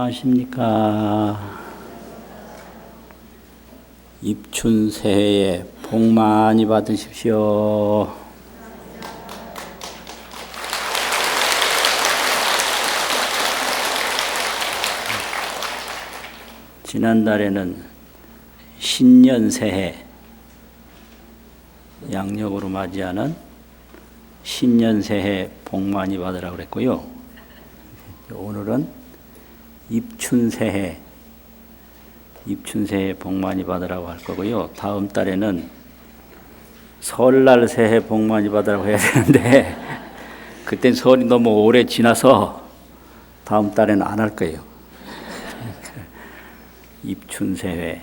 안녕하십니까. 입춘새해 복 많이 받으십시오. 지난달에는 신년새해, 양력으로 맞이하는 신년새해 복 많이 받으라고 그랬고요. 오늘은 입춘새해 복 많이 받으라고 할 거고요. 다음 달에는 설날 새해 복 많이 받으라고 해야 되는데 그땐 설이 너무 오래 지나서 다음 달에는 안 할 거예요. 입춘새해,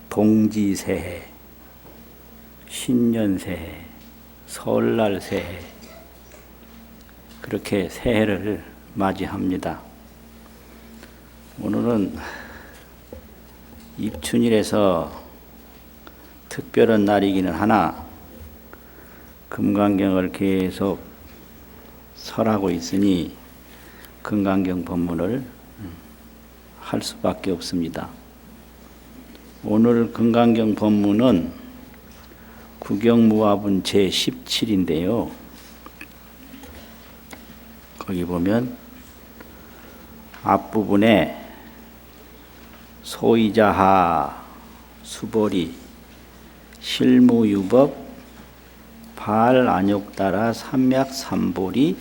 동지새해, 신년새해, 설날 새해, 그렇게 새해를 맞이합니다. 오늘은 입춘이라서 특별한 날이기는 하나 금강경을 계속 설하고 있으니 금강경 법문을 할 수밖에 없습니다. 오늘 금강경 법문은 구경무화분 제17인데요. 거기 보면 앞부분에 소이자하 수보리 실무유법 발안욕따라 삼맥삼보리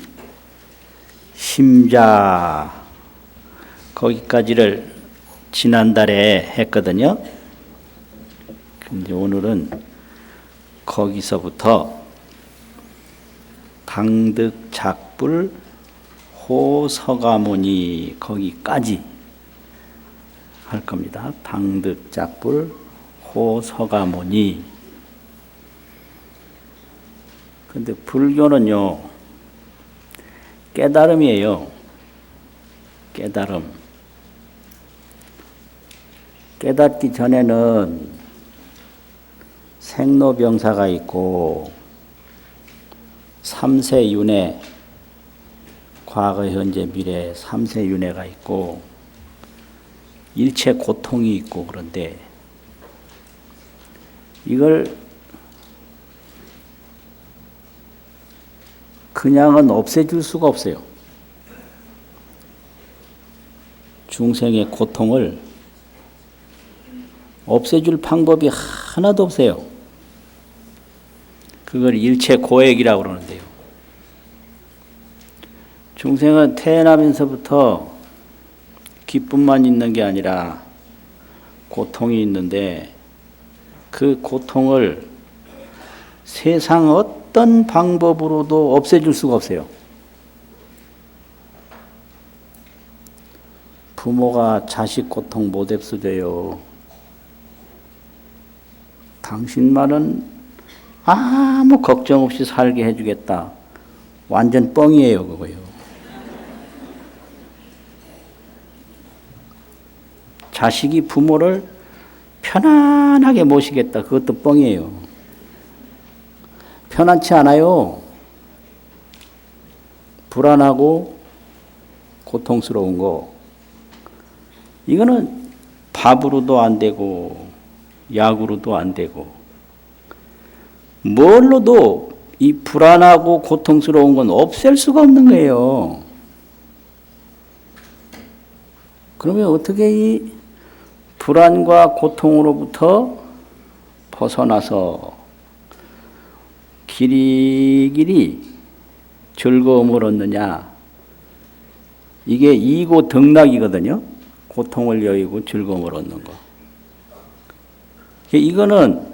심자, 거기까지를 지난달에 했거든요. 근데 오늘은 거기서부터 당득작불 호서가모니 거기까지 할 겁니다. 당득작불 호서가모니. 근데 불교는요, 깨달음이에요. 깨달음. 깨닫기 전에는 생로병사가 있고 삼세윤회, 과거, 현재, 미래 삼세윤회가 있고 일체 고통이 있고, 그런데 이걸 그냥은 없애줄 수가 없어요. 중생의 고통을 없애줄 방법이 하나도 없어요. 그걸 일체 고액이라고 그러는데요. 중생은 태어나면서부터 기쁨만 있는 게 아니라 고통이 있는데 그 고통을 세상 어떤 방법으로도 없애줄 수가 없어요. 부모가 자식 고통 못 없애줘요. 당신만은 아무 걱정 없이 살게 해주겠다. 완전 뻥이에요, 그거요. 자식이 부모를 편안하게 모시겠다. 그것도 뻥이에요. 편안치 않아요. 불안하고 고통스러운 거. 이거는 밥으로도 안 되고 약으로도 안 되고 뭘로도 이 불안하고 고통스러운 건 없앨 수가 없는 거예요. 그러면 어떻게 이 불안과 고통으로부터 벗어나서 길이길이 즐거움을 얻느냐. 이게 이고덕락이거든요. 고통을 여의고 즐거움을 얻는 거. 이거는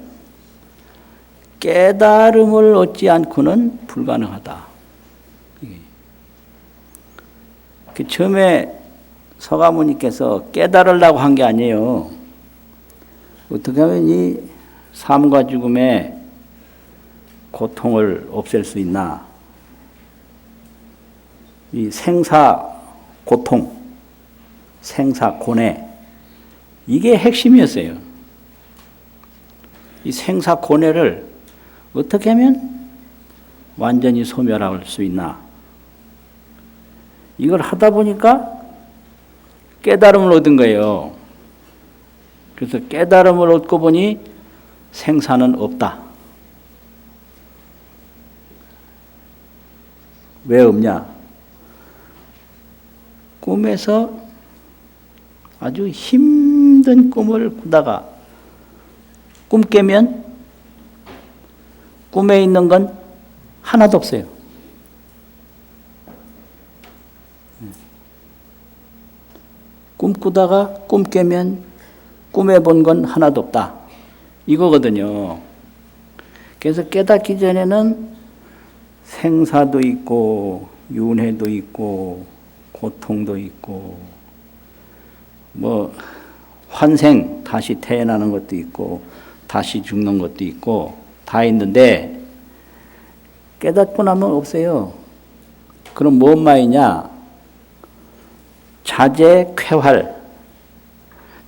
깨달음을 얻지 않고는 불가능하다. 처음에 서가모니께서 깨달으려고 한 게 아니에요. 어떻게 하면 이 삶과 죽음의 고통을 없앨 수 있나. 이 생사 고통, 생사 고뇌, 이게 핵심이었어요. 이 생사 고뇌를 어떻게 하면 완전히 소멸할 수 있나. 이걸 하다 보니까 깨달음을 얻은 거예요. 그래서 깨달음을 얻고 보니 생사는 없다. 왜 없냐? 꿈에서 아주 힘든 꿈을 꾸다가 꿈 깨면 꿈에 있는 건 하나도 없어요. 꿈 꾸다가 꿈 깨면 꿈에 본 건 하나도 없다. 이거거든요. 그래서 깨닫기 전에는 생사도 있고 윤회도 있고 고통도 있고 뭐 환생 다시 태어나는 것도 있고 다시 죽는 것도 있고 다 있는데 깨닫고 나면 없어요. 그럼 뭔 말이냐? 자제 쾌활.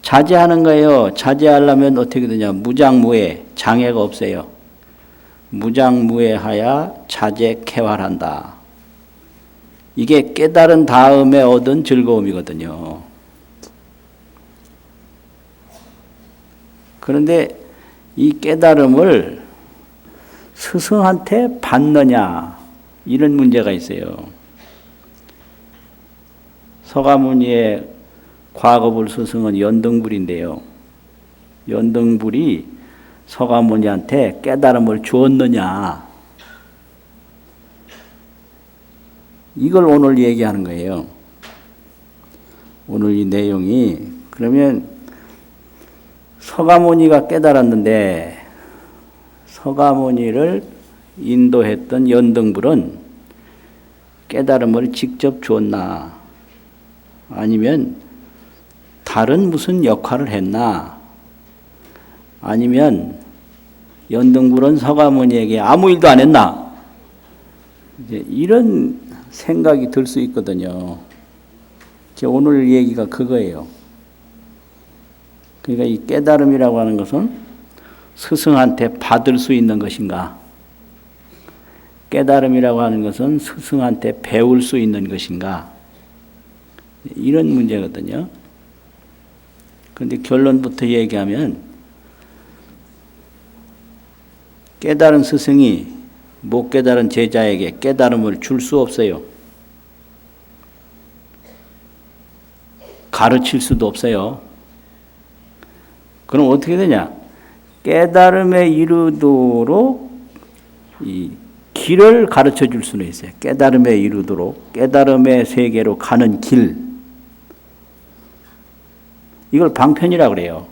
자제하는 거예요. 자제하려면 어떻게 되냐? 무장무애. 장애가 없어요. 무장무애하야 자제 쾌활한다. 이게 깨달은 다음에 얻은 즐거움이거든요. 그런데 이 깨달음을 스승한테 받느냐 이런 문제가 있어요. 서가모니의 과거불 스승은 연등불인데요. 연등불이 서가모니한테 깨달음을 주었느냐 이걸 오늘 얘기하는 거예요. 오늘 이 내용이 그러면 서가모니가 깨달았는데 서가모니를 인도했던 연등불은 깨달음을 직접 주었나 아니면 다른 무슨 역할을 했나 아니면 연등불은 서가모니에게 아무 일도 안 했나 이제 이런 생각이 들 수 있거든요. 제 오늘 얘기가 그거예요. 그러니까 이 깨달음이라고 하는 것은 스승한테 받을 수 있는 것인가? 깨달음이라고 하는 것은 스승한테 배울 수 있는 것인가? 이런 문제거든요. 그런데 결론부터 얘기하면 깨달은 스승이 못 깨달은 제자에게 깨달음을 줄 수 없어요. 가르칠 수도 없어요. 그럼 어떻게 되냐? 깨달음에 이르도록 이 길을 가르쳐 줄 수는 있어요. 깨달음에 이르도록 깨달음의 세계로 가는 길. 이걸 방편이라고 그래요.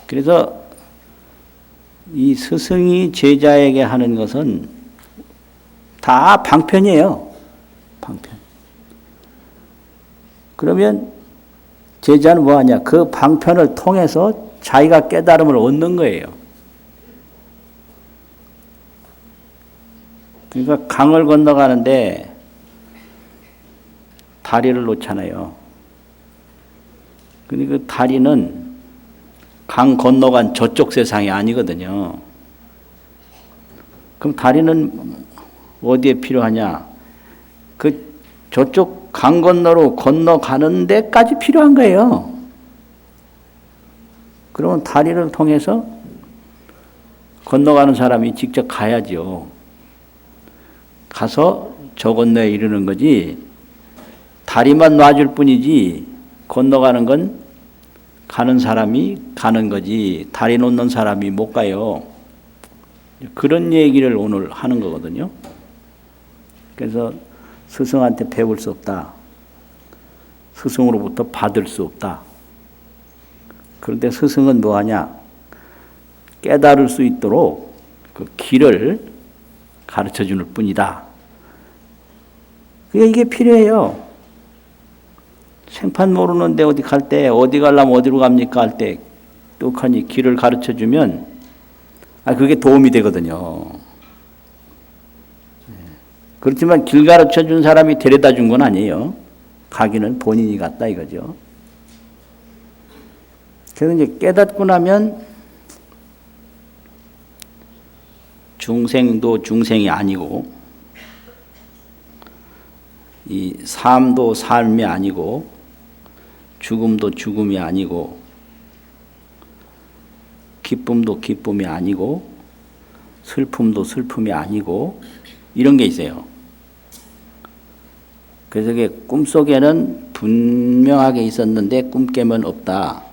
그래서 이 스승이 제자에게 하는 것은 다 방편이에요. 방편. 그러면 제자는 뭐 하냐? 그 방편을 통해서 자기가 깨달음을 얻는 거예요. 그러니까 강을 건너가는데 다리를 놓잖아요. 근데 그 다리는 강 건너간 저쪽 세상이 아니거든요. 그럼 다리는 어디에 필요하냐? 그 저쪽 강 건너로 건너가는 데까지 필요한 거예요. 그러면 다리를 통해서 건너가는 사람이 직접 가야죠. 가서 저 건너에 이르는 거지 다리만 놔줄 뿐이지 건너가는 건 가는 사람이 가는 거지 다리 놓는 사람이 못 가요. 그런 얘기를 오늘 하는 거거든요. 그래서 스승한테 배울 수 없다. 스승으로부터 받을 수 없다. 그런데 스승은 뭐 하냐? 깨달을 수 있도록 그 길을 가르쳐 줄 뿐이다. 그러니까 이게 필요해요. 생판 모르는데 어디 갈 때 어디 가려면 어디로 갑니까 할 때 뚝하니 길을 가르쳐 주면 그게 도움이 되거든요. 그렇지만 길 가르쳐 준 사람이 데려다 준 건 아니에요. 가기는 본인이 갔다 이거죠. 그래서 이제 깨닫고 나면 중생도 중생이 아니고 이 삶도 삶이 아니고 죽음도 죽음이 아니고 기쁨도 기쁨이 아니고 슬픔도 슬픔이 아니고 이런 게 있어요. 그래서 그게 꿈속에는 분명하게 있었는데 꿈 깨면 없다.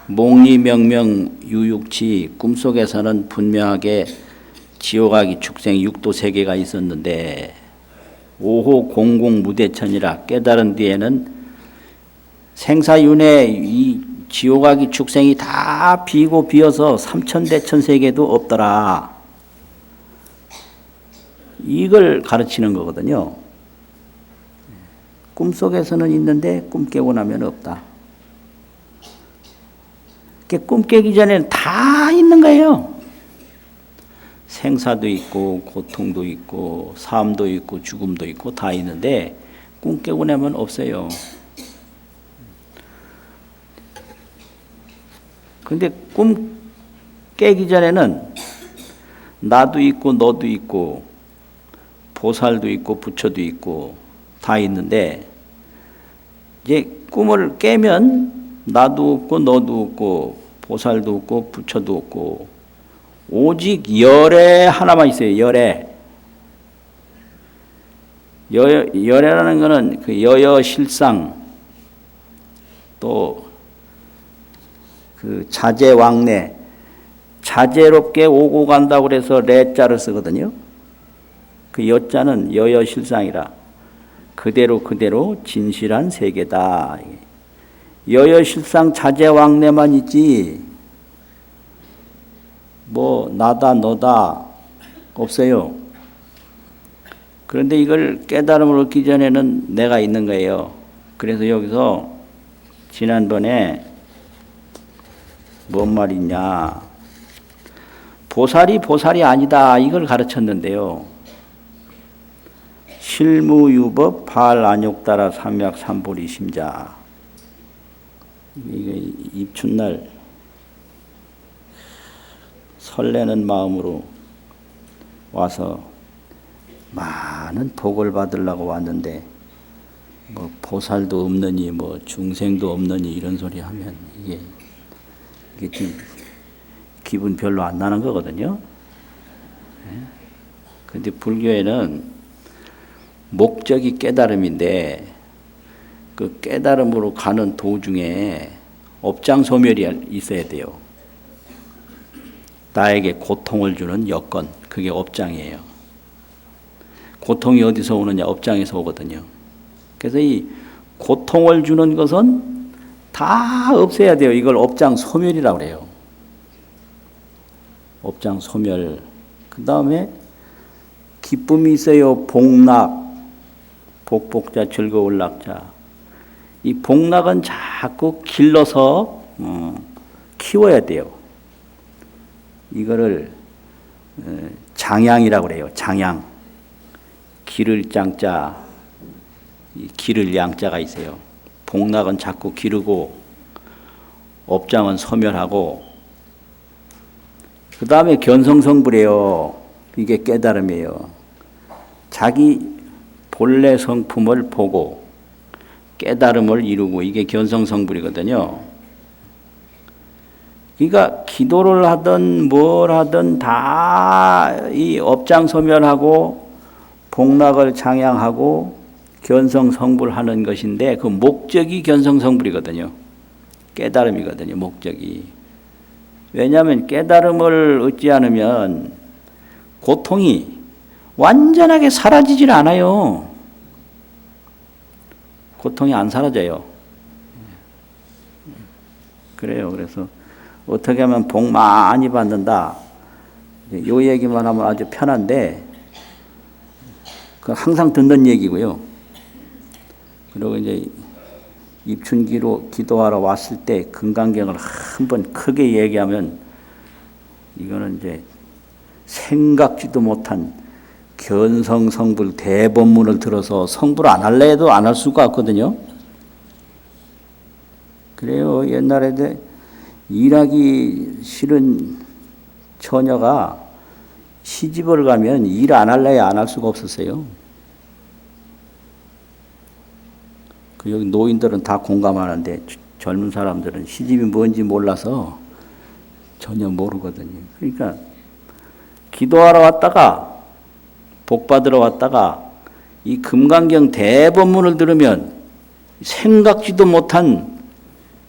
몽리명명 유육치 꿈속에서는 분명하게 지옥아기 축생 육도 세계가 있었는데 오호 공공 무대천이라 깨달은 뒤에는 생사윤회 이 지옥아기 축생이 다 비고 비어서 삼천대천 세계도 없더라. 이걸 가르치는 거거든요. 꿈속에서는 있는데 꿈 깨고 나면 없다. 꿈 깨기 전에는 다 있는 거예요. 생사도 있고 고통도 있고 삶도 있고 죽음도 있고 다 있는데 꿈 깨고 나면 없어요. 근데 꿈 깨기 전에는 나도 있고 너도 있고 보살도 있고 부처도 있고 다 있는데 이제 꿈을 깨면 나도 없고 너도 없고 보살도 없고 부처도 없고 오직 열애 하나만 있어요. 열애. 열애라는 것은 그 여여실상 또 그 자제왕래 자제롭게 오고 간다고 그래서 레자를 쓰거든요. 그 여자는 여여실상이라 그대로 진실한 세계다. 여여실상 자제왕래만 있지 뭐 나다 너다 없어요. 그런데 이걸 깨달음을 얻기 전에는 내가 있는 거예요. 그래서 여기서 지난번에 뭔 말이냐 보살이 아니다 이걸 가르쳤는데요. 실무유법 발안욕따라 삼약 삼보리 심자 이게 입춘날 설레는 마음으로 와서 많은 복을 받으려고 왔는데 뭐 보살도 없느니 뭐 중생도 없느니 이런 소리 하면 이게 좀 기분 별로 안 나는 거거든요. 그런데 불교에는 목적이 깨달음인데 그 깨달음으로 가는 도중에 업장소멸이 있어야 돼요. 나에게 고통을 주는 여건, 그게 업장이에요. 고통이 어디서 오느냐? 업장에서 오거든요. 그래서 이 고통을 주는 것은 다 없애야 돼요. 이걸 업장 소멸이라고 그래요. 업장 소멸. 그 다음에 기쁨이 있어요. 복락. 복복자 즐거울 낙자. 이 복락은 자꾸 길러서 키워야 돼요. 이거를 장양이라고 그래요. 장양. 기를 장자, 기를 양자가 있어요. 복락은 자꾸 기르고 업장은 소멸하고 그 다음에 견성성불이에요. 이게 깨달음이에요. 자기 본래 성품을 보고 깨달음을 이루고 이게 견성성불이거든요. 그러니까 기도를 하든 뭘 하든 다 이 업장 소멸하고 복락을 장양하고 견성성불하는 것인데 그 목적이 견성성불이거든요. 깨달음이거든요. 목적이. 왜냐하면 깨달음을 얻지 않으면 고통이 완전하게 사라지질 않아요. 고통이 안 사라져요. 그래요. 그래서 어떻게 하면 복 많이 받는다. 요 얘기만 하면 아주 편한데 그 항상 듣는 얘기고요. 그리고 이제 입춘기로 기도하러 왔을 때 금강경을 한번 크게 얘기하면 이거는 이제 생각지도 못한 견성성불 대법문을 들어서 성불 안 할래 해도 안 할 수가 없거든요. 그래요. 옛날에 일하기 싫은 처녀가 시집을 가면 일 안 할래 안 할 수가 없었어요. 그 여기 노인들은 다 공감하는데 젊은 사람들은 시집이 뭔지 몰라서 전혀 모르거든요. 그러니까 기도하러 왔다가 복 받으러 왔다가 이 금강경 대법문을 들으면 생각지도 못한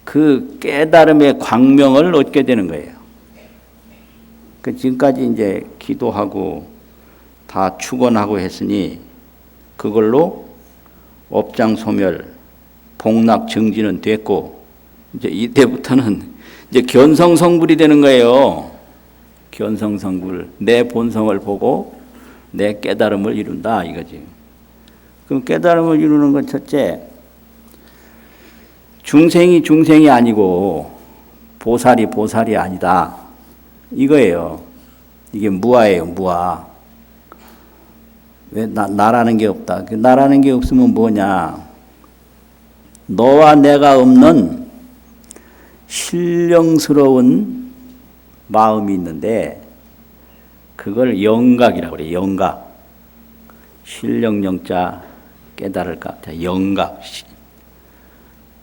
그 깨달음의 광명을 얻게 되는 거예요. 그 지금까지 이제 기도하고 다 축원하고 했으니 그걸로 업장소멸, 복락 정지는 됐고 이제 이때부터는 이제 견성성불이 되는 거예요. 견성성불, 내 본성을 보고 내 깨달음을 이룬다 이거지. 그럼 깨달음을 이루는 건 첫째, 중생이 아니고 보살이 아니다 이거예요. 이게 무아예요, 무아. 왜 나라는 게 없다. 나라는 게 없으면 뭐냐? 너와 내가 없는 신령스러운 마음이 있는데 그걸 영각이라고 그래요. 영각. 신령영자 깨달을까? 영각.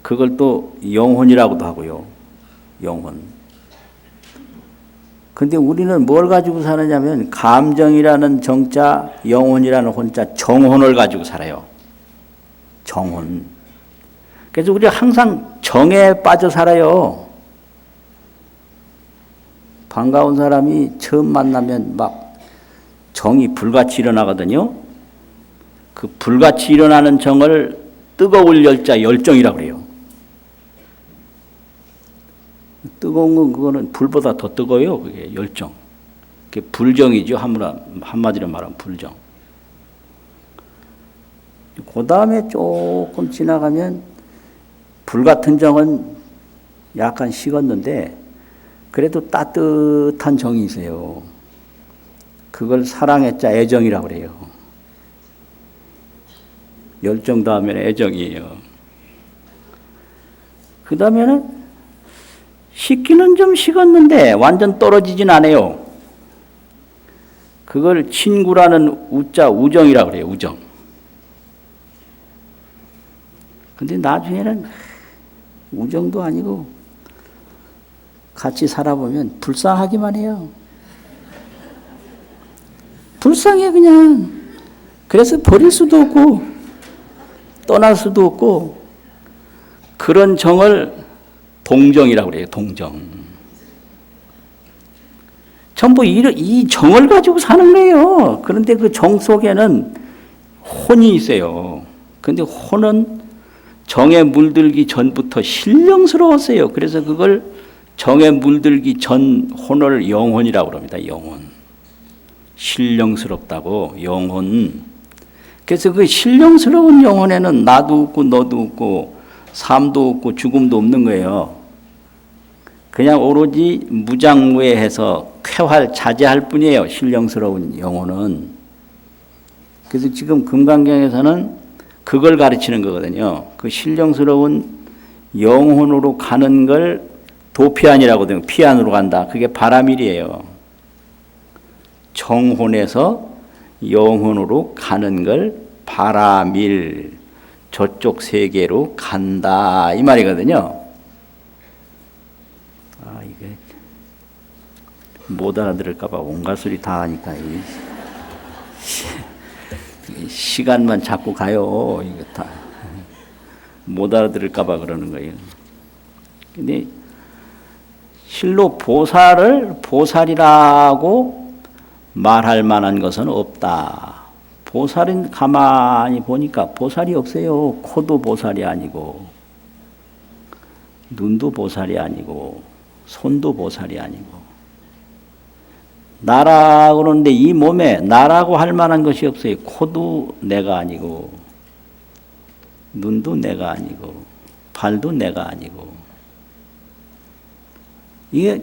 그걸 또 영혼이라고도 하고요. 영혼. 근데 우리는 뭘 가지고 사느냐면 감정이라는 정자, 영혼이라는 혼자, 정혼을 가지고 살아요. 정혼. 그래서 우리가 항상 정에 빠져 살아요. 반가운 사람이 처음 만나면 막 정이 불같이 일어나거든요. 그 불같이 일어나는 정을 뜨거울 열자 열정이라고 그래요. 뜨거운 건 그거는 불보다 더 뜨거워요. 그게 열정. 그게 불정이죠. 한마디로 말하면 불정. 그 다음에 조금 지나가면 불같은 정은 약간 식었는데 그래도 따뜻한 정이 있어요. 그걸 사랑했자 애정이라고 그래요. 열정 다음에는 애정이에요. 그 다음에는 식기는 좀 식었는데 완전 떨어지진 않아요. 그걸 친구라는 우자 우정이라고 그래요. 우정. 근데 나중에는 우정도 아니고 같이 살아보면 불쌍하기만 해요. 불쌍해 그냥. 그래서 버릴 수도 없고 떠날 수도 없고 그런 정을 동정이라고 그래요. 동정. 전부 이 정을 가지고 사는 거예요. 그런데 그 정 속에는 혼이 있어요. 그런데 혼은 정에 물들기 전부터 신령스러웠어요. 그래서 그걸 정에 물들기 전 혼을 영혼이라고 합니다. 영혼. 신령스럽다고 영혼. 그래서 그 신령스러운 영혼에는 나도 없고 너도 없고 삶도 없고 죽음도 없는 거예요. 그냥 오로지 무장무예해서 쾌활 자제할 뿐이에요. 신령스러운 영혼은. 그래서 지금 금강경에서는 그걸 가르치는 거거든요. 그 신령스러운 영혼으로 가는 걸 도피안이라고 하거든요. 피안으로 간다. 그게 바라밀이에요. 정혼에서 영혼으로 가는 걸 바라밀. 저쪽 세계로 간다 이 말이거든요. 이게 못 알아들을까봐 온갖 소리 다 하니까 시간만 자꾸 가요. 이거 다 못 알아들을까봐 그러는 거예요. 근데 실로 보살이라고 말할 만한 것은 없다. 보살은 가만히 보니까 보살이 없어요. 코도 보살이 아니고 눈도 보살이 아니고 손도 보살이 아니고 나라고 그러는데 이 몸에 나라고 할 만한 것이 없어요. 코도 내가 아니고 눈도 내가 아니고 발도 내가 아니고 이게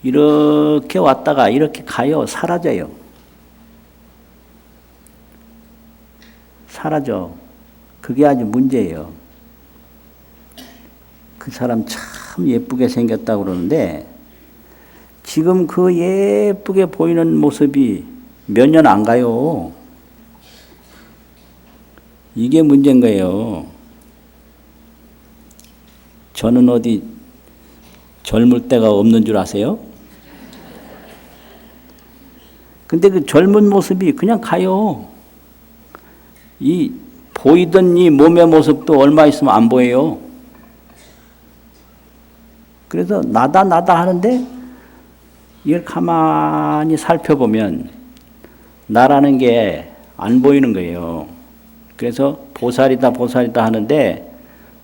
이렇게 왔다가 이렇게 가요. 사라져요. 사라져. 그게 아주 문제예요. 그 사람 참 예쁘게 생겼다고 그러는데 지금 그 예쁘게 보이는 모습이 몇 년 안 가요. 이게 문제인 거예요. 저는 어디 젊을 때가 없는 줄 아세요? 근데 그 젊은 모습이 그냥 가요. 이 보이던 이 몸의 모습도 얼마 있으면 안 보여요. 그래서 나다 하는데 이걸 가만히 살펴보면 나라는 게 안 보이는 거예요. 그래서 보살이다 하는데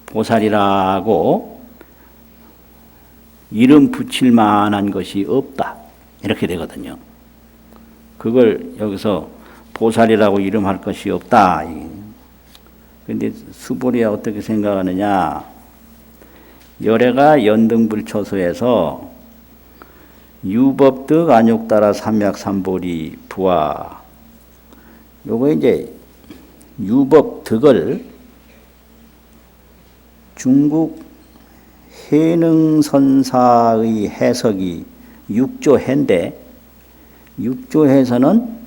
보살이라고 이름 붙일 만한 것이 없다. 이렇게 되거든요. 그걸 여기서 보살이라고 이름할 것이 없다. 그런데 수보리가 어떻게 생각하느냐. 열애가 연등불초소에서 유법득 안욕따라 삼약삼보리 부하. 요거 이제 유법득을 중국 해능선사의 해석이 육조해인데 육조해에서는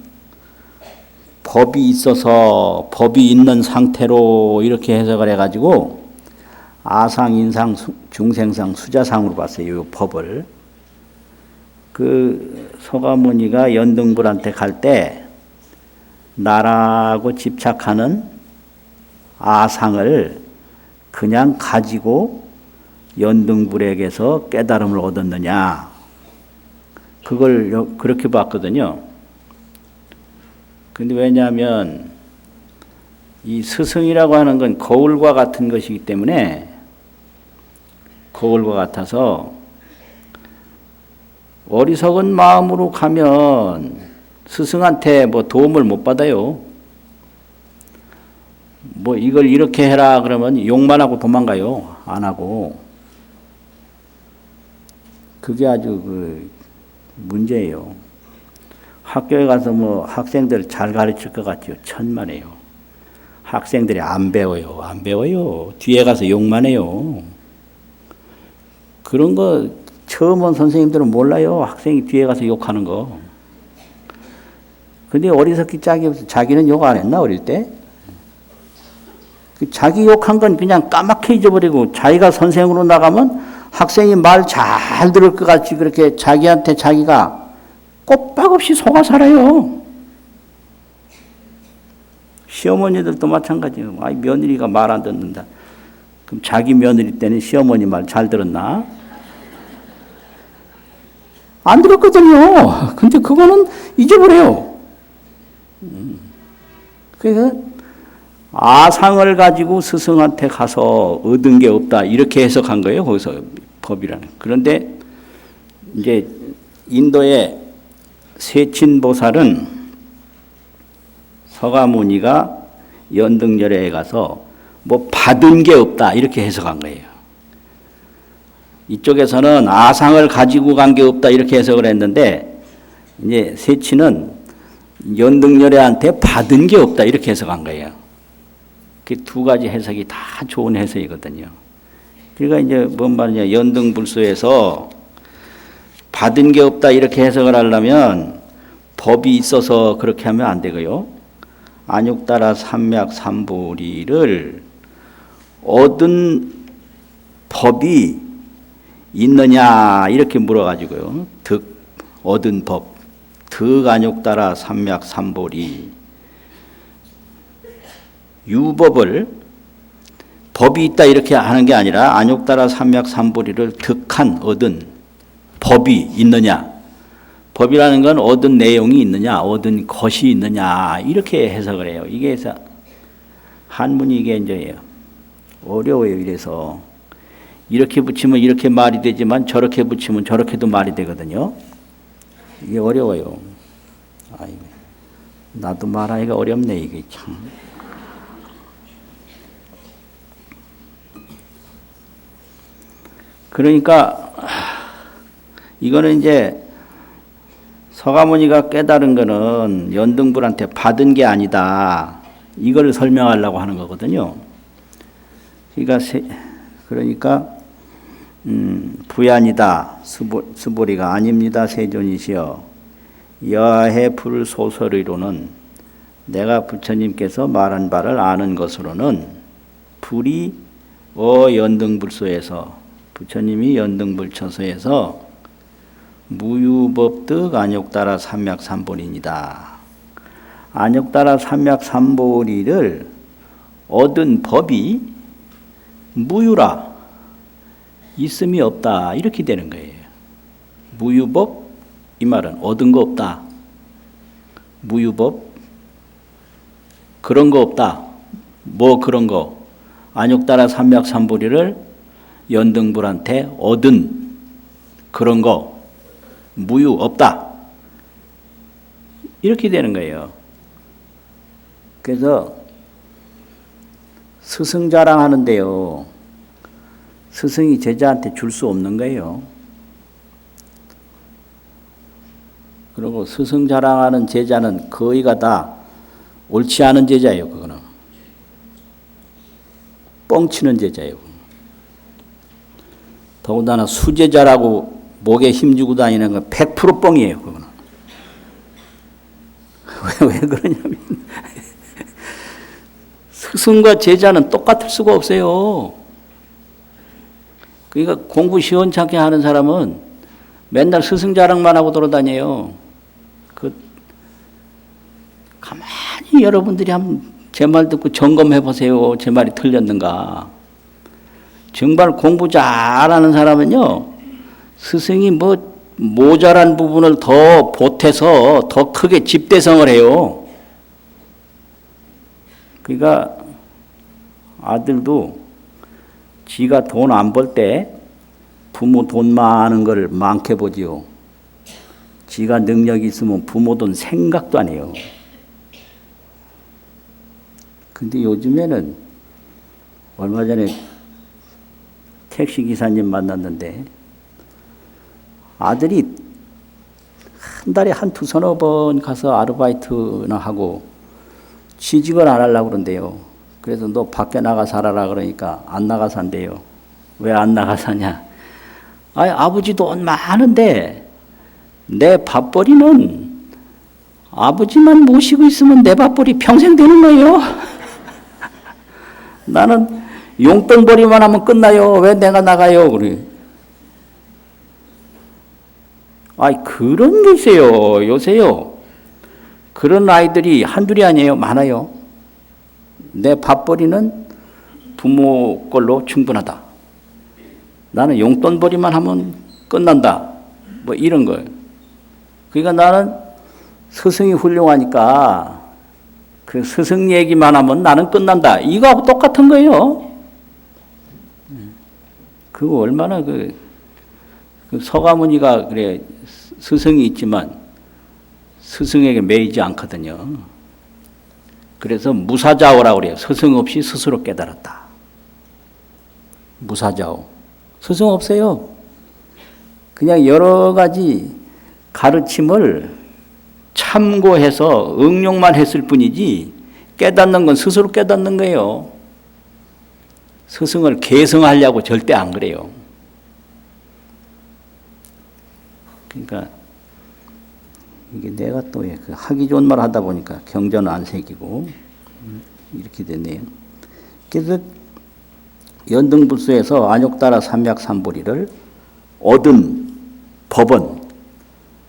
법이 있어서 법이 있는 상태로 이렇게 해석을 해가지고 아상, 인상, 중생상, 수자상으로 봤어요. 이 법을. 그 소가모니가 연등불한테 갈 때 나라고 집착하는 아상을 그냥 가지고 연등불에게서 깨달음을 얻었느냐. 그걸 그렇게 봤거든요. 근데 왜냐하면 이 스승이라고 하는 건 거울과 같은 것이기 때문에 거울과 같아서 어리석은 마음으로 가면 스승한테 뭐 도움을 못 받아요. 뭐 이걸 이렇게 해라 그러면 욕만 하고 도망가요. 안 하고. 그게 아주 그 문제예요. 학교에 가서 뭐 학생들 잘 가르칠 것 같죠. 천만에요. 학생들이 안 배워요. 안 배워요. 뒤에 가서 욕만 해요. 그런 거 처음 온 선생님들은 몰라요. 학생이 뒤에 가서 욕하는 거. 근데 어리석기 짝이 없어. 자기는 욕 안 했나 어릴 때? 자기 욕한 건 그냥 까맣게 잊어버리고 자기가 선생으로 나가면 학생이 말 잘 들을 것 같이 그렇게 자기한테 자기가 꼬박없이 속아 살아요. 시어머니들도 마찬가지예요. 아이 며느리가 말 안 듣는다. 그럼 자기 며느리 때는 시어머니 말 잘 들었나? 안 들었거든요. 근데 그거는 잊어버려요. 그래서 아상을 가지고 스승한테 가서 얻은 게 없다. 이렇게 해석한 거예요. 거기서 법이라는. 그런데 이제 인도의 세친보살은 서가모니가 연등열애에 가서 뭐 받은 게 없다. 이렇게 해석한 거예요. 이쪽에서는 아상을 가지고 간 게 없다. 이렇게 해석을 했는데 이제 세친은 연등열애한테 받은 게 없다. 이렇게 해석한 거예요. 그 두 가지 해석이 다 좋은 해석이거든요. 그러니까 이제 뭔 말이냐. 연등불소에서 받은 게 없다. 이렇게 해석을 하려면 법이 있어서 그렇게 하면 안 되고요. 안욕따라 삼약삼보리를 얻은 법이 있느냐 이렇게 물어가지고요. 얻은 법. 득안욕따라 삼약삼보리. 유법을 법이 있다 이렇게 하는 게 아니라 안욕따라 삼약삼보리를 득한 얻은 법이 있느냐. 법이라는 건 얻은 내용이 있느냐, 얻은 것이 있느냐 이렇게 해석을 해요. 이게 한문이 이게 이제 어려워요. 이래서 이렇게 붙이면 이렇게 말이 되지만 저렇게 붙이면 저렇게도 말이 되거든요. 이게 어려워요. 아이고, 나도 말하기가 어렵네 이게 참. 그러니까 이거는 이제 서가모니가 깨달은 거는 연등불한테 받은 게 아니다. 이걸 설명하려고 하는 거거든요. 그러니까 부얀이다. 수보리가 아닙니다. 세존이시여. 여하의 불소설의로는 내가 부처님께서 말한 바를 아는 것으로는 불이 연등불소에서 부처님이 연등불처소에서 무유법득 안욕따라 삼맥삼보리니다. 안욕따라 삼맥삼보리를 얻은 법이 무유라, 있음이 없다, 이렇게 되는 거예요. 무유법, 이 말은 얻은 거 없다. 무유법, 그런 거 없다. 뭐 그런 거? 안욕따라 삼맥삼보리를 연등불한테 얻은 그런 거 무유 없다. 이렇게 되는 거예요. 그래서 스승 자랑하는데요, 스승이 제자한테 줄 수 없는 거예요. 그리고 스승 자랑하는 제자는 거의가 다 옳지 않은 제자예요. 그거는 뻥치는 제자예요. 더군다나 수제자라고 목에 힘주고 다니는 건 100% 뻥이에요. 그거는. 왜 그러냐면 스승과 제자는 똑같을 수가 없어요. 그러니까 공부 시원찮게 하는 사람은 맨날 스승 자랑만 하고 돌아다녀요. 가만히 여러분들이 한번 제 말 듣고 점검해 보세요. 제 말이 틀렸는가. 정말 공부 잘하는 사람은요, 스승이 뭐 모자란 부분을 더 보태서 더 크게 집대성을 해요. 그러니까 아들도 지가 돈 안 벌 때 부모 돈 많은 걸 많게 보지요. 지가 능력이 있으면 부모 돈 생각도 안 해요. 근데 요즘에는 얼마 전에 택시기사님 만났는데 아들이 한 달에 한두 서너 번 가서 아르바이트나 하고 취직을 안 하려고 그런대요. 그래서 너 밖에 나가 살아라 그러니까 안 나가 산대요. 왜 안 나가 사냐? 아버지 돈 많은데 내 밥벌이는 아버지만 모시고 있으면 내 밥벌이 평생 되는 거예요. 나는 용돈벌이만 하면 끝나요. 왜 내가 나가요? 그래. 그런 게 있어요. 요새요. 그런 아이들이 한둘이 아니에요. 많아요. 내 밥벌이는 부모 걸로 충분하다. 나는 용돈벌이만 하면 끝난다. 뭐 이런 거예요. 그러니까 나는 스승이 훌륭하니까 그 스승 얘기만 하면 나는 끝난다. 이거하고 똑같은 거예요. 그거 얼마나 그 서가모니가 그래, 스승이 있지만 스승에게 매이지 않거든요. 그래서 무사자오라고 그래요. 스승 없이 스스로 깨달았다. 무사자오. 스승 없어요. 그냥 여러 가지 가르침을 참고해서 응용만 했을 뿐이지 깨닫는 건 스스로 깨닫는 거예요. 스승을 계승하려고 절대 안 그래요. 그러니까 이게 내가 또 하기 좋은 말 하다 보니까 경전을 안 새기고 이렇게 됐네요. 그래서 연등불소에서 안욕따라 삼맥삼보리를 얻은 법은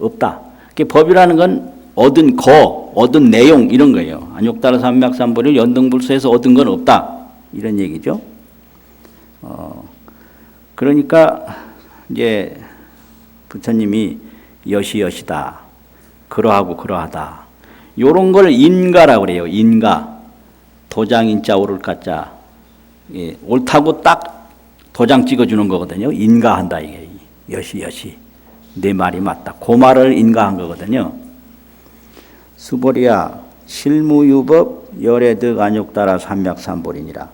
없다. 법이라는 건 얻은 얻은 내용 이런 거예요. 안욕따라 삼맥삼보리를 연등불소에서 얻은 건 없다. 이런 얘기죠. 그러니까 이제 부처님이 여시여시다. 그러하고 그러하다. 요런 걸 인가라고 그래요. 인가. 도장인자 오를 가자. 예, 옳다고 딱 도장 찍어주는 거거든요. 인가한다 이게. 여시여시. 내 말이 맞다. 그 말을 인가한 거거든요. 수보리야 실무유법 열애득 안욕따라 삼맥삼보리니라.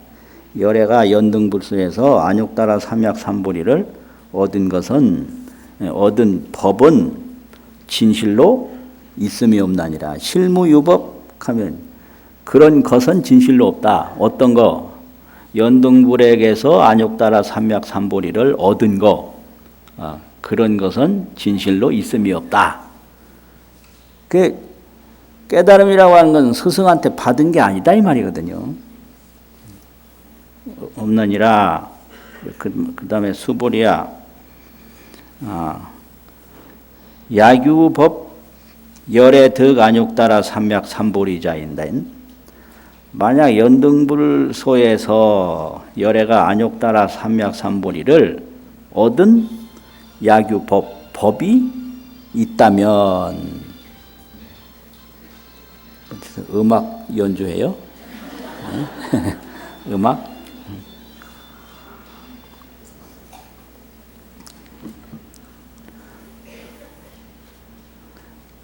열애가 연등불소에서 안욕따라 삼맥삼보리를 얻은 것은 얻은 법은 진실로 있음이 없나니라. 실무유법 하면 그런 것은 진실로 없다. 어떤 거? 연등불에게서 안욕따라 삼맥삼보리를 얻은 거. 그런 것은 진실로 있음이 없다. 그 깨달음이라고 하는 건 스승한테 받은 게 아니다 이 말이거든요. 없느니라. 그 다음에 수보리야. 야규법 열의 덕 안욕따라 삼약 삼보리자인다. 만약 연등불소에서 열애가 안욕따라 삼약 삼보리를 얻은 법이 있다면, 음악 연주해요? 음악?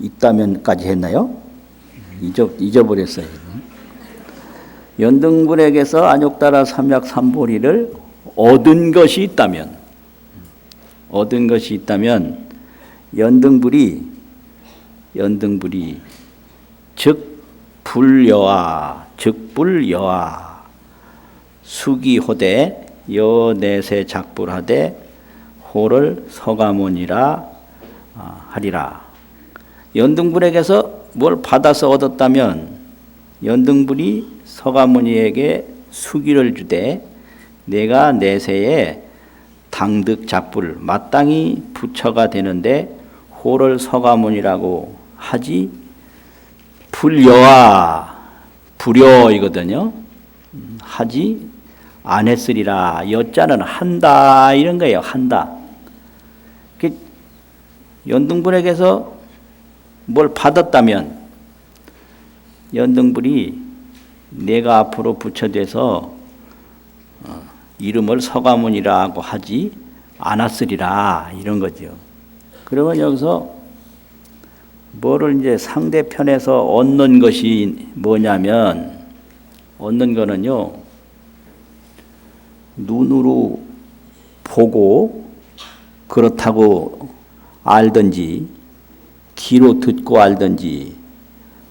있다면까지 했나요? 잊어버렸어요. 연등불에게서 안욕따라 삼약 삼보리를 얻은 것이 있다면, 연등불이 즉 불여아 수기호대 여내세 작불하되 호를 서가모니라 하리라. 연등불에게서 뭘 받아서 얻었다면 연등불이 서가모니에게 수기를 주되 내가 내세에 당득 작불 마땅히 부처가 되는데 호를 서가모니라고 하지 불여이거든요. 하지 안 했으리라. 여자는 한다 이런 거예요. 한다. 연등불에게서 뭘 받았다면 연등불이 내가 앞으로 부처돼서 이름을 서가모니라고 하지 않았으리라 이런 거죠. 그러면 여기서 뭐를 이제 상대편에서 얻는 것이 뭐냐면, 얻는 거는요, 눈으로 보고 그렇다고 알든지, 귀로 듣고 알든지,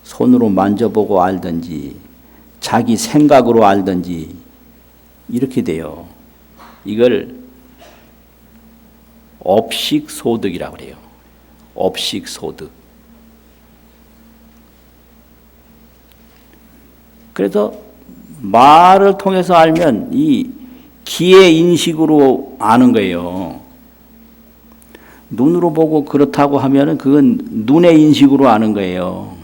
손으로 만져보고 알든지, 자기 생각으로 알든지 이렇게 돼요. 이걸 업식소득이라고 그래요. 업식소득. 그래서 말을 통해서 알면 이 기의 인식으로 아는 거예요. 눈으로 보고 그렇다고 하면은 그건 눈의 인식으로 아는 거예요.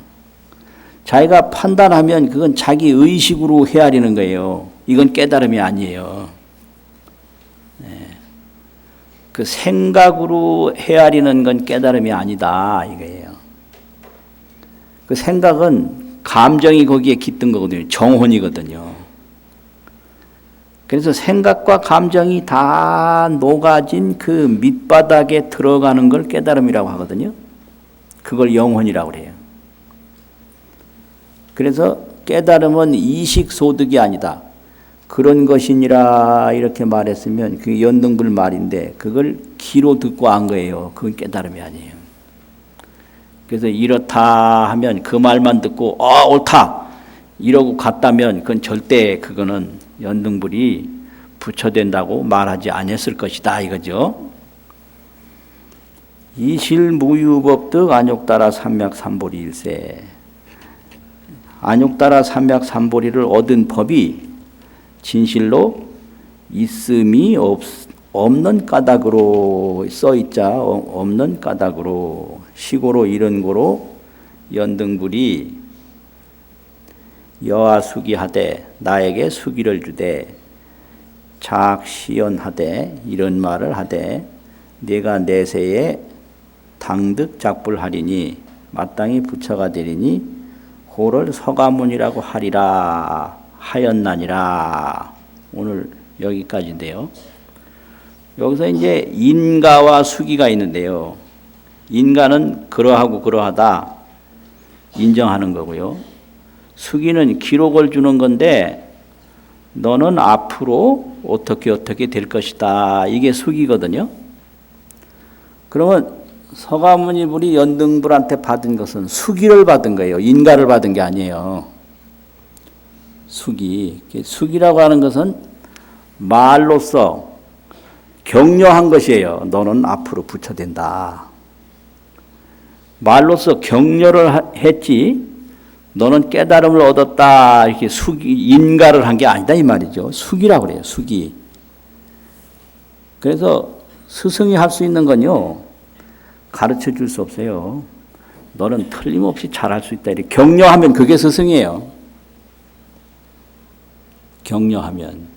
자기가 판단하면 그건 자기 의식으로 헤아리는 거예요. 이건 깨달음이 아니에요. 그 생각으로 헤아리는 건 깨달음이 아니다 이거예요. 그 생각은 감정이 거기에 깃든 거거든요. 정혼이거든요. 그래서 생각과 감정이 다 녹아진 그 밑바닥에 들어가는 걸 깨달음이라고 하거든요. 그걸 영혼이라고 그래요. 그래서 깨달음은 이식소득이 아니다. 그런 것이니라 이렇게 말했으면 그게 연등불 말인데 그걸 귀로 듣고 안 거예요. 그건 깨달음이 아니에요. 그래서 이렇다 하면 그 말만 듣고 옳다 이러고 갔다면 그건 절대 그거는 연등불이 부처된다고 말하지 않았을 것이다 이거죠. 이실무유법득 안욕따라 삼약 삼보리일세. 안욕따라 삼약 삼보리를 얻은 법이 진실로 있음이 없는 까닭으로 써있자. 없는 까닭으로 시고로 이런 고로 연등불이 여아 수기하되 나에게 수기를 주되 작시연하되 이런 말을 하되 내가 내세에 당득 작불하리니 마땅히 부처가 되리니 호를 서가문이라고 하리라 하였나니라. 오늘 여기까지인데요. 여기서 이제 인가와 수기가 있는데요. 인가는 그러하고 그러하다 인정하는 거고요. 수기는 기록을 주는 건데 너는 앞으로 어떻게 될 것이다. 이게 수기거든요. 그러면 서가모니불이 연등불한테 받은 것은 수기를 받은 거예요. 인가를 받은 게 아니에요. 수기라고 하는 것은 말로써 격려한 것이에요. 너는 앞으로 부처된다. 말로써 격려를 했지 너는 깨달음을 얻었다 이렇게 인가를 한 게 아니다 이 말이죠. 숙이라고 그래요. 숙이. 그래서 스승이 할 수 있는 건요, 가르쳐 줄 수 없어요. 너는 틀림없이 잘할 수 있다 이렇게 격려하면 그게 스승이에요. 격려하면.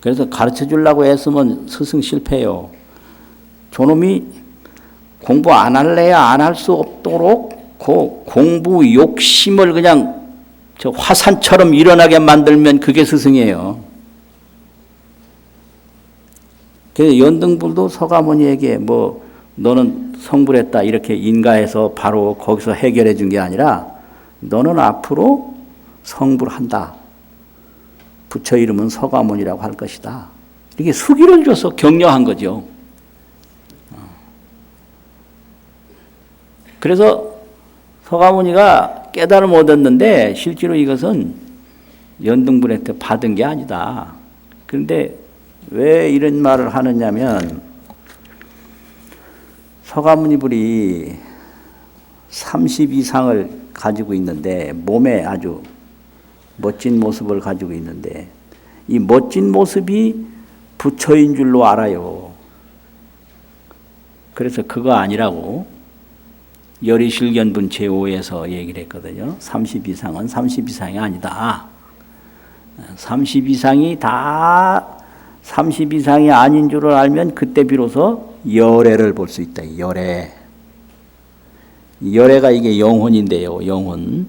그래서 가르쳐 주려고 했으면 스승 실패해요. 저놈이 공부 안 할래야 안 할 수 없도록 그 공부 욕심을 그냥 저 화산처럼 일어나게 만들면 그게 스승이에요. 그래서 연등불도 서가모니에게 뭐 너는 성불했다 이렇게 인가해서 바로 거기서 해결해 준 게 아니라 너는 앞으로 성불한다. 부처 이름은 서가모니라고 할 것이다. 이렇게 수기를 줘서 격려한 거죠. 그래서 서가모니가 깨달음 얻었는데 실제로 이것은 연등불한테 받은 게 아니다. 그런데 왜 이런 말을 하느냐면 서가모니불이 30 이상을 가지고 있는데 몸에 아주 멋진 모습을 가지고 있는데 이 멋진 모습이 부처인 줄로 알아요. 그래서 그거 아니라고 열의실견분 제5에서 얘기를 했거든요. 30 이상은 30 이상이 아니다. 30 이상이 다 30 이상이 아닌 줄을 알면 그때 비로소 열애를 볼 수 있다. 열애. 열애가 이게 영혼인데요. 영혼.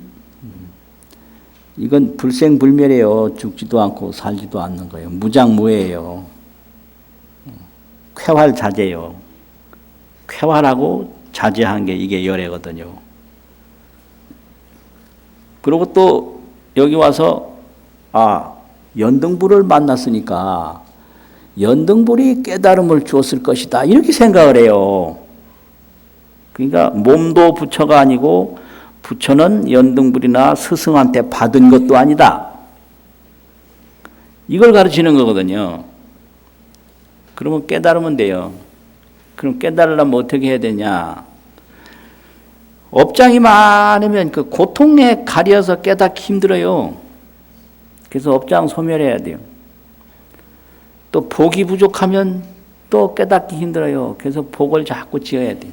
이건 불생불멸이에요. 죽지도 않고 살지도 않는 거예요. 무장무예요. 쾌활자제요. 쾌활하고 자제한 게 이게 열애거든요. 그리고 또 여기 와서 연등불을 만났으니까 연등불이 깨달음을 주었을 것이다 이렇게 생각을 해요. 그러니까 몸도 부처가 아니고 부처는 연등불이나 스승한테 받은 것도 아니다. 이걸 가르치는 거거든요. 그러면 깨달으면 돼요. 그럼 깨달으려면 어떻게 해야 되냐? 업장이 많으면 그 고통에 가려서 깨닫기 힘들어요. 그래서 업장 소멸해야 돼요. 또 복이 부족하면 또 깨닫기 힘들어요. 그래서 복을 자꾸 지어야 돼요.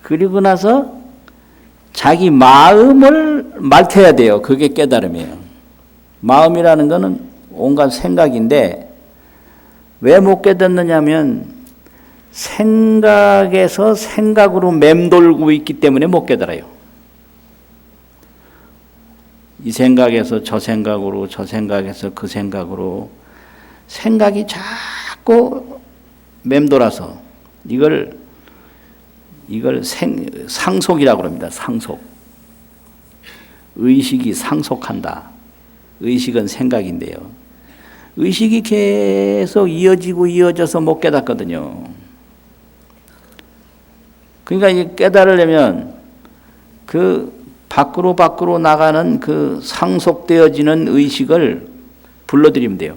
그리고 나서 자기 마음을 맑혀야 돼요. 그게 깨달음이에요. 마음이라는 거는 온갖 생각인데 왜 못 깨닫느냐면 생각에서 생각으로 맴돌고 있기 때문에 못 깨달아요. 이 생각에서 저 생각으로 저 생각에서 그 생각으로 생각이 자꾸 맴돌아서 이걸 상속이라고 합니다. 상속. 의식이 상속한다. 의식은 생각인데요. 의식이 계속 이어져서 못 깨닫거든요. 그러니까 이제 깨달으려면 그 밖으로 나가는 그 상속되어지는 의식을 불러들이면 돼요.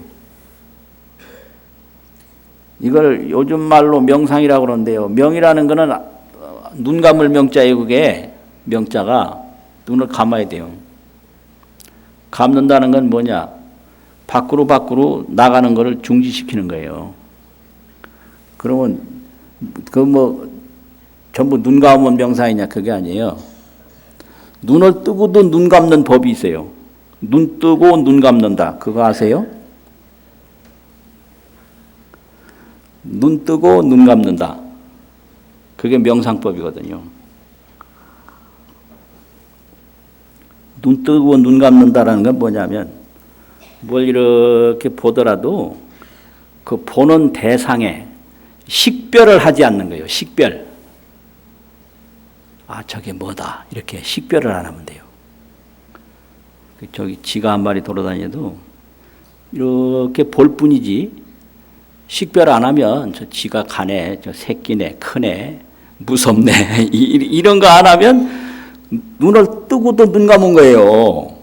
이걸 요즘 말로 명상이라고 그러는데요. 명이라는 거는 눈 감을 명자예요. 그게 명자가 눈을 감아야 돼요. 감는다는 건 뭐냐? 밖으로 나가는 것을 중지시키는 거예요. 그러면 그 전부 눈 감으면 명상이냐? 그게 아니에요. 눈을 뜨고도 눈 감는 법이 있어요. 눈 뜨고 눈 감는다. 그거 아세요? 눈 뜨고 눈 감는다. 그게 명상법이거든요. 눈 뜨고 눈 감는다라는 건 뭐냐면 뭘 이렇게 보더라도 그 보는 대상에 식별을 하지 않는 거예요. 식별. 저게 뭐다. 이렇게 식별을 안 하면 돼요. 저기 쥐가 한 마리 돌아다녀도 이렇게 볼 뿐이지 식별 안 하면 저 쥐가 가네, 저 새끼네, 크네, 무섭네 이런 거 안 하면 눈을 뜨고도 눈 감은 거예요.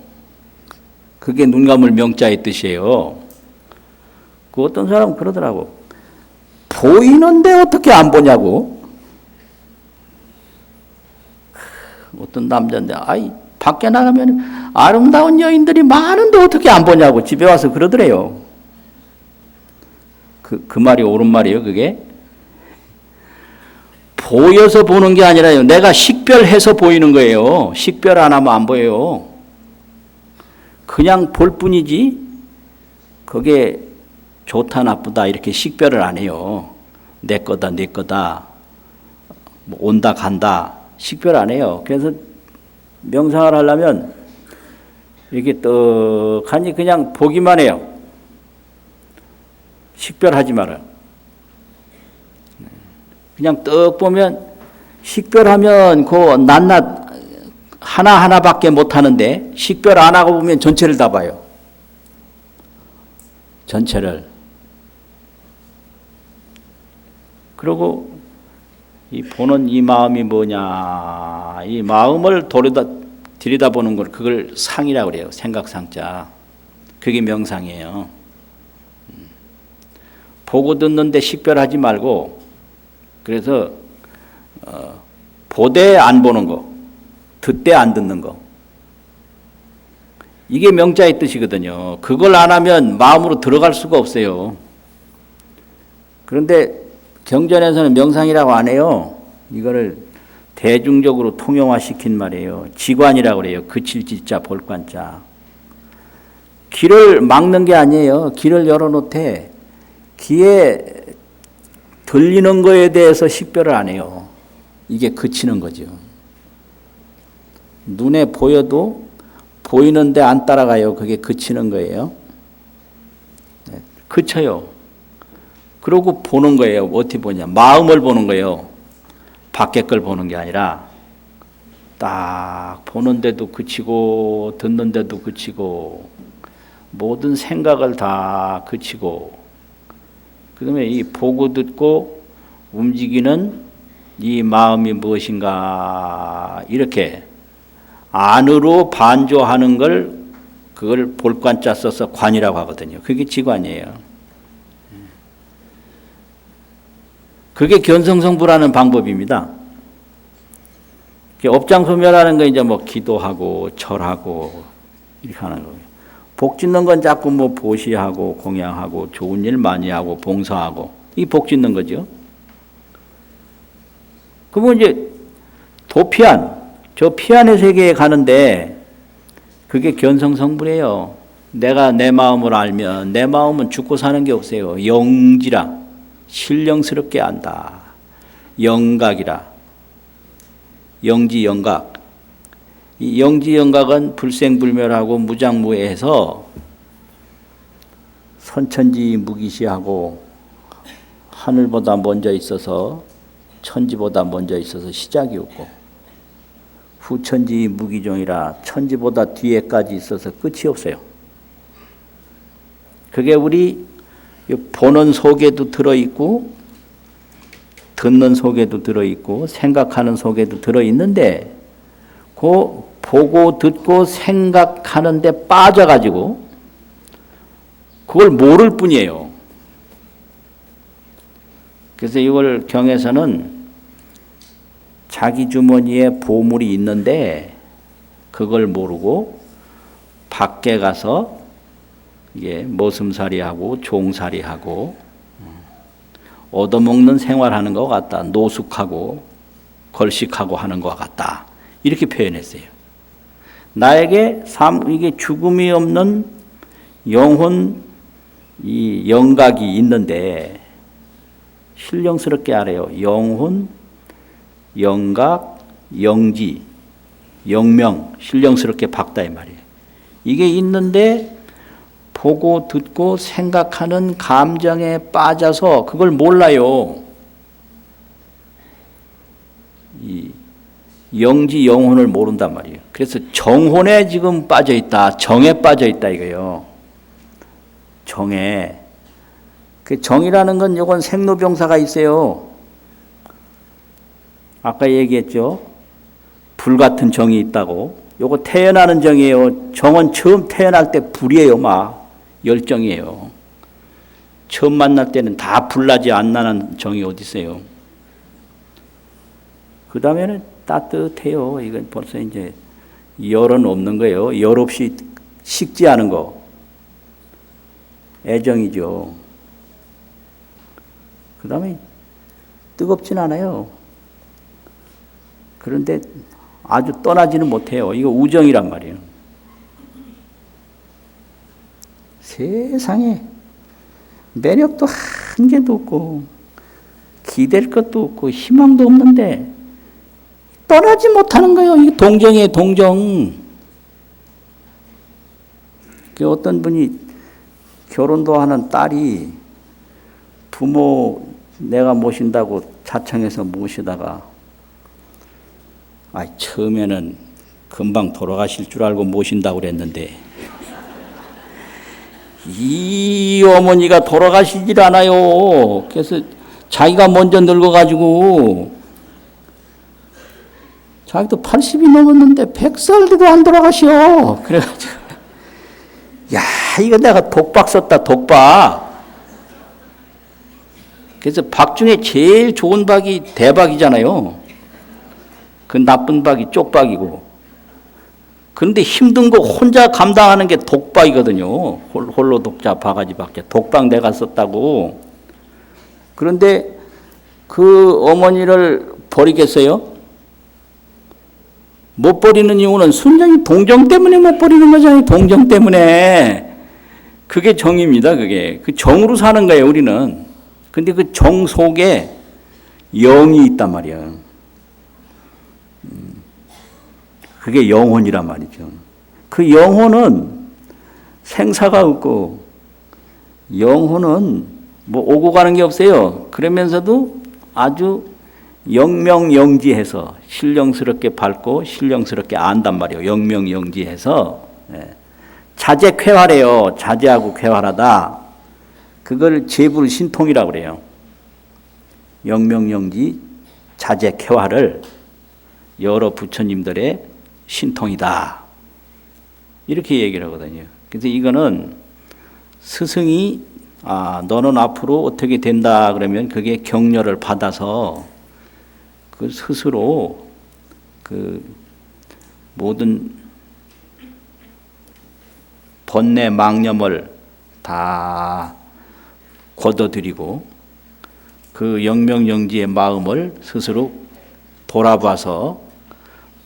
그게 눈 감을 명자의 뜻이에요. 그 어떤 사람은 그러더라고. 보이는데 어떻게 안 보냐고. 어떤 남자인데, 아이, 밖에 나가면 아름다운 여인들이 많은데 어떻게 안 보냐고 집에 와서 그러더래요. 그 말이 옳은 말이에요, 그게? 보여서 보는 게 아니라요. 내가 식별해서 보이는 거예요. 식별 안 하면 안 보여요. 그냥 볼 뿐이지, 그게 좋다, 나쁘다, 이렇게 식별을 안 해요. 내 거다, 내 거다, 뭐 온다, 간다, 식별 안 해요. 그래서 명상을 하려면 이렇게 떡하니 그냥 보기만 해요. 식별하지 말아요. 그냥 떡 보면, 식별하면 그 낱낱 하나하나밖에 못 하는데, 식별 안 하고 보면 전체를 다 봐요. 전체를. 그리고 이 보는 이 마음이 뭐냐, 이 마음을 들여다보는 걸, 그걸 상이라고 그래요. 생각상자. 그게 명상이에요. 보고 듣는데 식별하지 말고, 그래서 보되 안 보는 거, 듣되 안 듣는 거, 이게 명자의 뜻이거든요. 그걸 안 하면 마음으로 들어갈 수가 없어요. 그런데 경전에서는 명상이라고 안 해요. 이거를 대중적으로 통용화시킨 말이에요. 지관이라고 그래요. 그칠 지자 볼관자. 길을 막는 게 아니에요. 길을 열어놓되 귀에 들리는 거에 대해서 식별을 안 해요. 이게 그치는 거죠. 눈에 보여도 보이는데 안 따라가요. 그게 그치는 거예요. 그쳐요. 그러고 보는 거예요. 어떻게 보냐. 마음을 보는 거예요. 밖에 걸 보는 게 아니라 딱 보는데도 그치고 듣는데도 그치고 모든 생각을 다 그치고, 그다음에 이 보고 듣고 움직이는 이 마음이 무엇인가, 이렇게 안으로 반조하는 걸, 그걸 볼관자 써서 관이라고 하거든요. 그게 지관이에요. 그게 견성성불하는 방법입니다. 업장소멸하는 거 이제 뭐 기도하고 절하고 이렇게 하는 거예요. 복 짓는 건 자꾸 뭐 보시하고 공양하고 좋은 일 많이 하고 봉사하고, 이 복 짓는 거죠. 그러면 이제 도피안, 저 피안의 세계에 가는데 그게 견성성불이에요. 내가 내 마음을 알면 내 마음은 죽고 사는 게 없어요. 영지라, 신령스럽게 안다. 영각이라, 영지 영각. 이 영지영각은 불생불멸하고 무장무예해서 선천지 무기시하고 하늘보다 먼저 있어서 천지보다 먼저 있어서 시작이 없고, 후천지 무기종이라 천지보다 뒤에까지 있어서 끝이 없어요. 그게 우리 보는 속에도 들어있고 듣는 속에도 들어있고 생각하는 속에도 들어있는데, 그 보고 듣고 생각하는데 빠져가지고 그걸 모를 뿐이에요. 그래서 이걸 경에서는 자기 주머니에 보물이 있는데 그걸 모르고 밖에 가서 이게 머슴살이하고 종살이하고 얻어먹는 생활하는 것 같다. 노숙하고 걸식하고 하는 것 같다. 이렇게 표현했어요. 나에게 이게 죽음이 없는 영혼, 이 영각이 있는데 신령스럽게 알아요. 영혼, 영각, 영지, 영명, 신령스럽게 박다 이 말이에요. 이게 있는데 보고 듣고 생각하는 감정에 빠져서 그걸 몰라요. 이 영지 영혼을 모른단 말이에요. 그래서 정혼에 지금 빠져 있다. 정에 빠져 있다 이거예요. 정에. 그 정이라는 건 이건 생로병사가 있어요. 아까 얘기했죠. 불같은 정이 있다고. 요거 태어나는 정이에요. 정은 처음 태어날 때 불이에요. 막 열정이에요. 처음 만날 때는 다 불나지 안 나는 정이 어디 있어요. 그 다음에는 따뜻해요. 이건 벌써 이제 열은 없는 거예요. 열 없이 식지 않은 거. 애정이죠. 그 다음에 뜨겁진 않아요. 그런데 아주 떠나지는 못해요. 이거 우정이란 말이에요. 세상에 매력도 한 개도 없고 기댈 것도 없고 희망도 없는데 떠나지 못하는 거예요. 이게 동정이에요. 동정. 어떤 분이 결혼도 하는 딸이 부모 내가 모신다고 자청해서 모시다가 처음에는 금방 돌아가실 줄 알고 모신다고 그랬는데 이 어머니가 돌아가시질 않아요. 그래서 자기가 먼저 늙어가지고 자기도 80이 넘었는데 100살 돼도 안 돌아가셔. 그래가지고 야 이거 내가 독박 썼다 독박. 그래서 박 중에 제일 좋은 박이 대박이잖아요. 그 나쁜 박이 쪽박이고. 그런데 힘든 거 혼자 감당하는 게 독박이거든요. 홀로 독자 바가지 박자. 독박 내가 썼다고. 그런데 그 어머니를 버리겠어요? 못 버리는 이유는 순전히 동정 때문에 못 버리는 거잖아요. 동정 때문에. 그게 정입니다. 그게. 그 정으로 사는 거예요. 우리는. 근데 그 정 속에 영이 있단 말이야. 그게 영혼이란 말이죠. 그 영혼은 생사가 없고 영혼은 뭐 오고 가는 게 없어요. 그러면서도 아주 영명영지해서 신령스럽게 밝고 신령스럽게 안단 말이에요. 영명영지해서 자재쾌활해요. 자재하고 쾌활하다. 그걸 재불신통이라고 그래요. 영명영지 자재쾌활을 여러 부처님들의 신통이다. 이렇게 얘기를 하거든요. 그래서 이거는 스승이 너는 앞으로 어떻게 된다 그러면 그게 격려를 받아서 그 스스로 그 모든 번뇌 망념을 다 걷어들이고 그 영명영지의 마음을 스스로 돌아봐서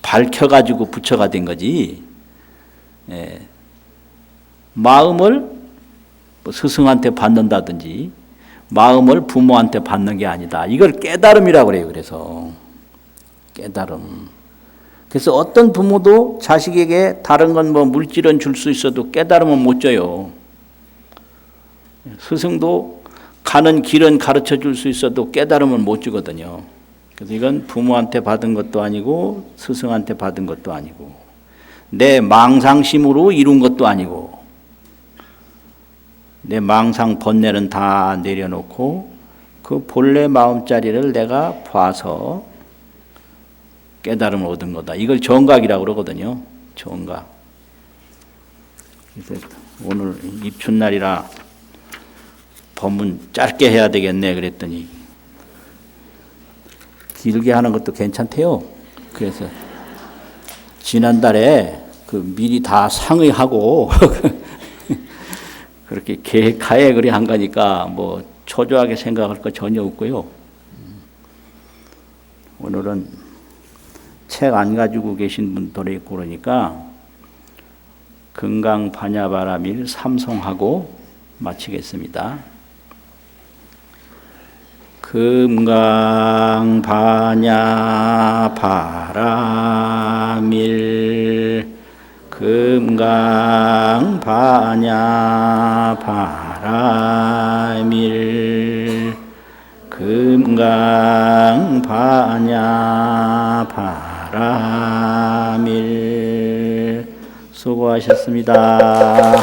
밝혀가지고 부처가 된 거지. 마음을 스승한테 받는다든지 마음을 부모한테 받는 게 아니다. 이걸 깨달음이라고 그래요. 그래서 깨달음. 그래서 어떤 부모도 자식에게 다른 건 뭐 물질은 줄 수 있어도 깨달음은 못 줘요. 스승도 가는 길은 가르쳐 줄 수 있어도 깨달음은 못 주거든요. 그래서 이건 부모한테 받은 것도 아니고 스승한테 받은 것도 아니고 내 망상심으로 이룬 것도 아니고 내 망상 번뇌는 다 내려놓고 그 본래 마음자리를 내가 봐서 깨달음을 얻은 거다. 이걸 정각이라고 그러거든요. 정각. 그래서 오늘 입춘날이라 법문 짧게 해야 되겠네 그랬더니 길게 하는 것도 괜찮대요. 그래서 지난달에 그 미리 다 상의하고 그렇게 계획하에 그리 한 거니까 뭐 초조하게 생각할 거 전혀 없고요. 오늘은 책 안 가지고 계신 분들이 있고 그러니까 금강반야바라밀 삼송하고 마치겠습니다. 금강반야바라밀 금강반야바라밀 금강반야바라밀 수고하셨습니다.